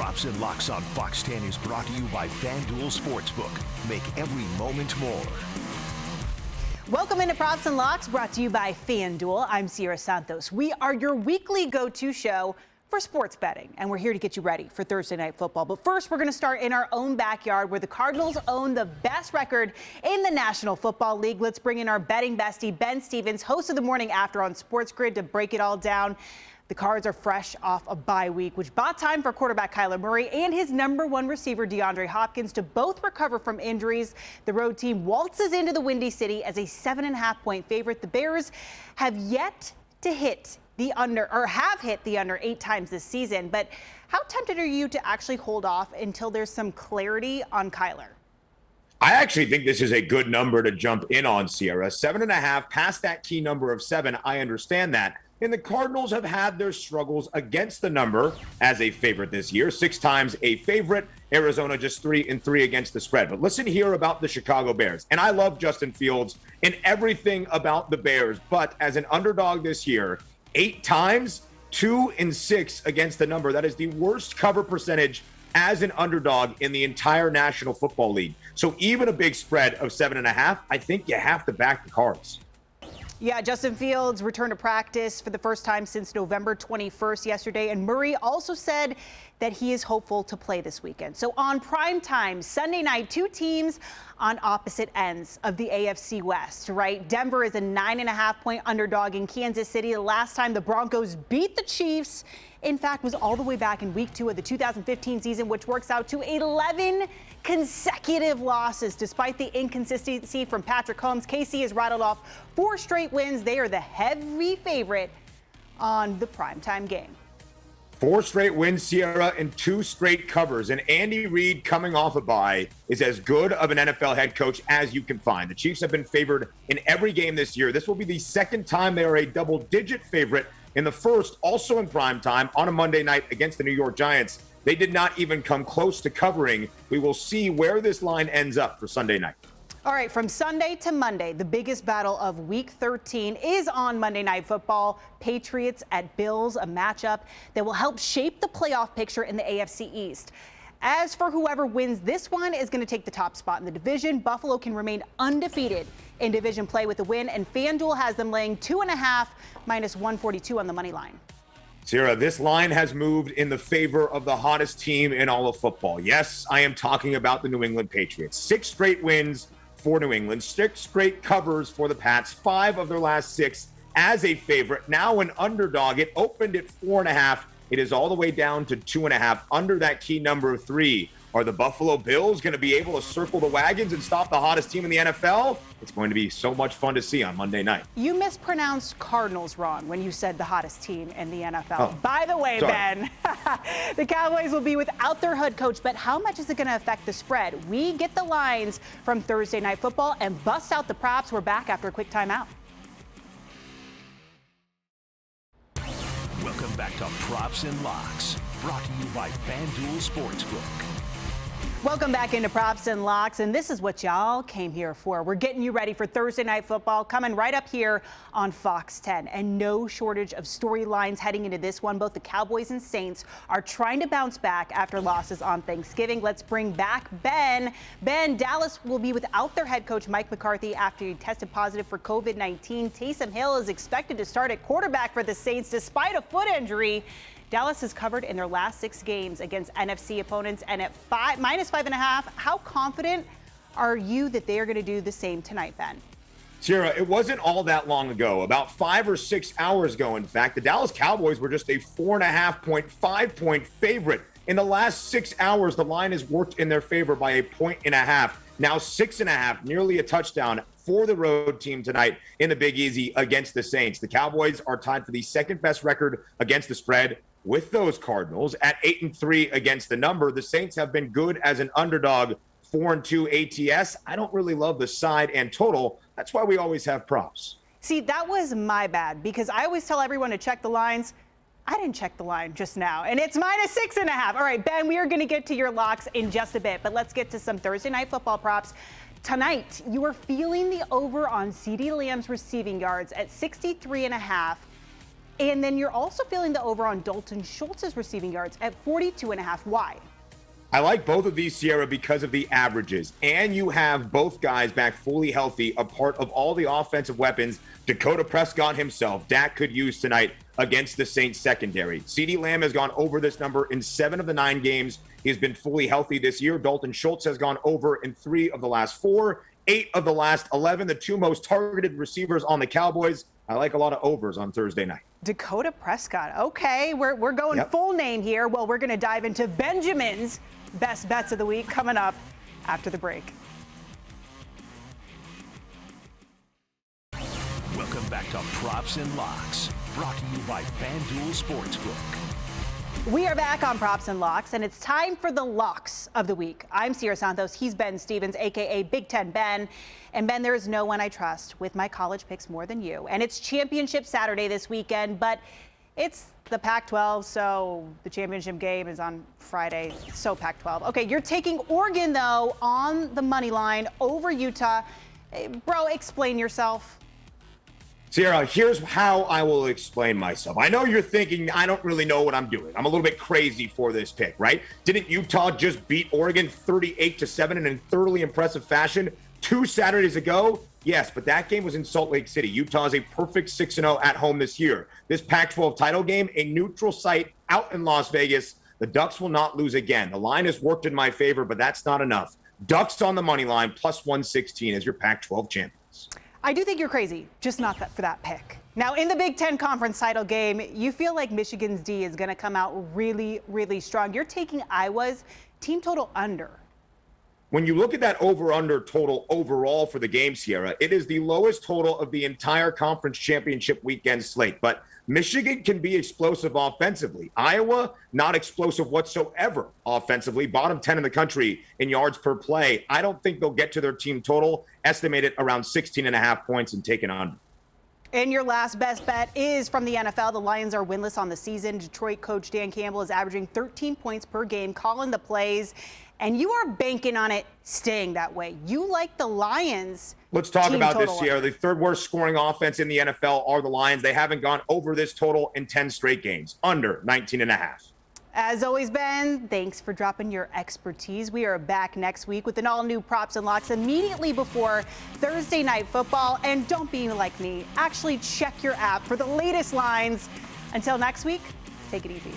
Props and Locks on Fox 10 is brought to you by FanDuel Sportsbook. Make every moment more. Welcome into Props and Locks, brought to you by FanDuel. I'm Sierra Santos. We are your weekly go-to show for sports betting, and we're here to get you ready for Thursday Night Football. But first, we're going to start in our own backyard, where the Cardinals own the best record in the National Football League. Let's bring in our betting bestie, Ben Stevens, host of the Morning After on Sports Grid, to break it all down. The Cards are fresh off a bye week, which bought time for quarterback Kyler Murray and his number one receiver, DeAndre Hopkins, to both recover from injuries. The road team waltzes into the Windy City as a 7.5-point favorite. The Bears have yet to hit the under, or have hit the under 8 times this season. But how tempted are you to actually hold off until there's some clarity on Kyler? I actually think this is a good number to jump in on, Sierra. 7.5, past that key number of 7. I understand that. And the Cardinals have had their struggles against the number as a favorite this year. 6 times a favorite. Arizona just 3-3 against the spread. But listen here about the Chicago Bears. And I love Justin Fields and everything about the Bears. But as an underdog this year, 8 times, 2-6 against the number. That is the worst cover percentage as an underdog in the entire National Football League. So even a big spread of 7.5, I think you have to back the Cards. Yeah, Justin Fields returned to practice for the first time since November 21st yesterday, and Murray also said that he is hopeful to play this weekend. So on prime time, Sunday night, 2 teams on opposite ends of the AFC West, right? Denver is a 9.5-point underdog in Kansas City. The last time the Broncos beat the Chiefs, in fact, was all the way back in week 2 of the 2015 season, which works out to 11 consecutive losses. Despite the inconsistency from Patrick Mahomes, KC has rattled off 4 straight wins. They are the heavy favorite on the primetime game. 4 straight wins, Sierra, and 2 straight covers. And Andy Reid, coming off a bye, is as good of an NFL head coach as you can find. The Chiefs have been favored in every game this year. This will be the second time they are a double-digit favorite. In the first, also in prime time, on a Monday night against the New York Giants. They did not even come close to covering. We will see where this line ends up for Sunday night. All right, from Sunday to Monday, the biggest battle of Week 13 is on Monday Night Football. Patriots at Bills, a matchup that will help shape the playoff picture in the AFC East. As for whoever wins this one is going to take the top spot in the division. Buffalo can remain undefeated in division play with a win, and FanDuel has them laying 2.5 minus 142 on the money line. Sierra, this line has moved in the favor of the hottest team in all of football. Yes, I am talking about the New England Patriots. 6 straight wins for New England, 6 straight covers for the Pats, 5 of their last 6 as a favorite. Now an underdog. It opened at 4.5. It is all the way down to 2.5, under that key number of 3. Are the Buffalo Bills going to be able to circle the wagons and stop the hottest team in the NFL? It's going to be so much fun to see on Monday night. You mispronounced Cardinals wrong when you said the hottest team in the NFL. Oh, by the way, sorry. Ben, the Cowboys will be without their head coach, but how much is it going to affect the spread? We get the lines from Thursday Night Football and bust out the props. We're back after a quick timeout. Welcome back to Props and Locks, brought to you by FanDuel Sportsbook. Welcome back into Props and Locks, and this is what y'all came here for. We're getting you ready for Thursday Night Football, coming right up here on Fox 10. And no shortage of storylines heading into this one. Both the Cowboys and Saints are trying to bounce back after losses on Thanksgiving. Let's bring back Ben. Ben, Dallas will be without their head coach, Mike McCarthy, after he tested positive for COVID-19. Taysom Hill is expected to start at quarterback for the Saints despite a foot injury. Dallas has covered in their last 6 games against NFC opponents, and at minus 5.5, how confident are you that they are going to do the same tonight, Ben? Sierra, it wasn't all that long ago, about 5 or 6 hours ago, in fact, the Dallas Cowboys were just a 4.5-point, 5-point favorite. In the last 6 hours, the line has worked in their favor by 1.5 points. Now 6.5, nearly a touchdown for the road team tonight in the Big Easy against the Saints. The Cowboys are tied for the second best record against the spread with those Cardinals at 8-3 against the number. The Saints have been good as an underdog, 4-2 ATS. I don't really love the side and total. That's why we always have props. See, that was my bad, because I always tell everyone to check the lines. I didn't check the line just now, and it's minus 6.5. All right, Ben, we are going to get to your locks in just a bit, but let's get to some Thursday Night Football props. Tonight, you are feeling the over on CeeDee Lamb's receiving yards at 63.5. And then you're also feeling the over on Dalton Schultz's receiving yards at 42.5. Why? I like both of these, Sierra, because of the averages. And you have both guys back fully healthy, a part of all the offensive weapons Dakota Prescott himself, Dak, could use tonight against the Saints secondary. CeeDee Lamb has gone over this number in 7 of the 9 games. He's been fully healthy this year. Dalton Schultz has gone over in 3 of the last 4, 8 of the last 11, the 2 most targeted receivers on the Cowboys. I like a lot of overs on Thursday night. Dakota Prescott. Okay, we're going full name here. Well, we're going to dive into Benjamin's best bets of the week coming up after the break. Welcome back to Props and Locks, brought to you by FanDuel Sportsbook. We are back on Props and Locks, and it's time for the locks of the week. I'm Sierra Santos. He's Ben Stevens, a.k.a. Big Ten Ben. And Ben, there is no one I trust with my college picks more than you. And it's Championship Saturday this weekend, but it's the Pac-12, so the championship game is on Friday, so Pac-12. Okay, you're taking Oregon, though, on the money line over Utah. Bro, explain yourself. Sierra, here's how I will explain myself. I know you're thinking I don't really know what I'm doing. I'm a little bit crazy for this pick, right? Didn't Utah just beat Oregon 38-7 in a thoroughly impressive fashion 2 Saturdays ago? Yes, but that game was in Salt Lake City. Utah is a perfect 6-0 at home this year. This Pac-12 title game, a neutral site out in Las Vegas. The Ducks will not lose again. The line has worked in my favor, but that's not enough. Ducks on the money line, plus 116 as your Pac-12 champions. I do think you're crazy, just not for that pick. Now, in the Big Ten Conference title game, you feel like Michigan's D is going to come out really, really strong. You're taking Iowa's team total under. When you look at that over-under total overall for the game, Sierra, it is the lowest total of the entire conference championship weekend slate. But Michigan can be explosive offensively. Iowa, not explosive whatsoever offensively. Bottom 10 in the country in yards per play. I don't think they'll get to their team total, estimated around 16.5 points and taken under. And your last best bet is from the NFL. The Lions are winless on the season. Detroit coach Dan Campbell is averaging 13 points per game, calling the plays. And you are banking on it staying that way. You like the Lions. Let's talk about this, Sierra. The third worst scoring offense in the NFL are the Lions. They haven't gone over this total in 10 straight games, under 19.5. As always, Ben, thanks for dropping your expertise. We are back next week with an all-new Props and Locks immediately before Thursday Night Football. And don't be like me. Actually check your app for the latest lines. Until next week, take it easy.